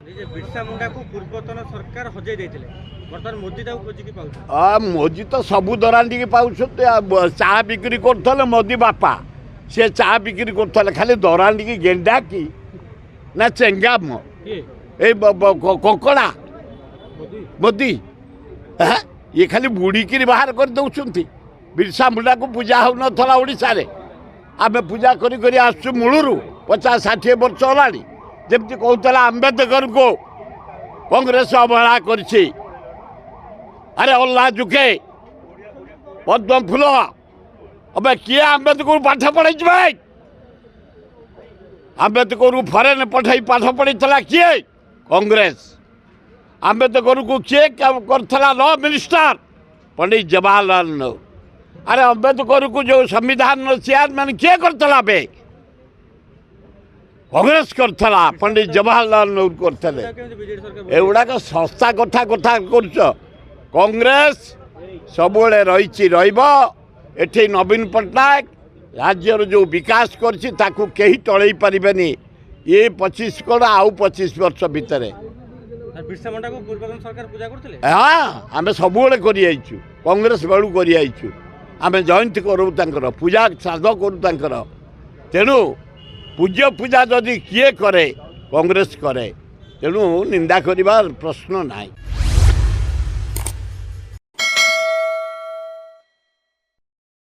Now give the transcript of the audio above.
बिरसा मुंडा को पूर्वतन सरकार हजे देथिले वर्तमान मोदी ताऊ खोजी की पाउछ मोदी तो सबू दरांडी की पाउछ चा बिक्री करथले मोदी बापा से चा बिक्री करथले खाली दरांडी की गेंडा की ना चेंगा मो ए कोकड़ा मोदी ये खाली बुड़ी की बाहर कर दउछंती बिरसा मुंडा को पूजा हो नथला ओडिसा रे आमे पूजा करी करी आसु मूलरू 50-60 वर्ष होलानी जमती कहूला आंबेडकर को कांग्रेस अवहेला करछि अरे अल्लाह जुके पद्म फूल अब किए आंबेडकर पाठ पढ़े भाई आंबेडकर फरेन पठाई पाठ पढ़ी किए कांग्रेस आंबेडकर को किए करथला लॉ मिनिस्टर पंडित जवाहरलाल नेहरू अरे आंबेडकर को जो संविधान चेयरमैन किए करथला बे कांग्रेस करथला पंडित जवाहरलाल नेहरू करथले एगुड़ाक संस्था कथा कथा करछ कांग्रेस सबुले रही एठी नवीन पट्टनायक राज्यर जो विकास करछि ताकू केही टळई परिबेनी ये 25 करोड़ आउ 25 वर्ष भितर बिरसा मुंडा को पूर्वतन सरकार पूजा करथिले हाँ आमे सबुले करि आइछु कांग्रेस बेलू करि आइछु आमे जयंती करू तांकर पूजा श्राद्ध करू तांकर तेणु पूज्य पूजा जदि किए करे कांग्रेस करे तेणु निंदा करिबार प्रश्न नाही।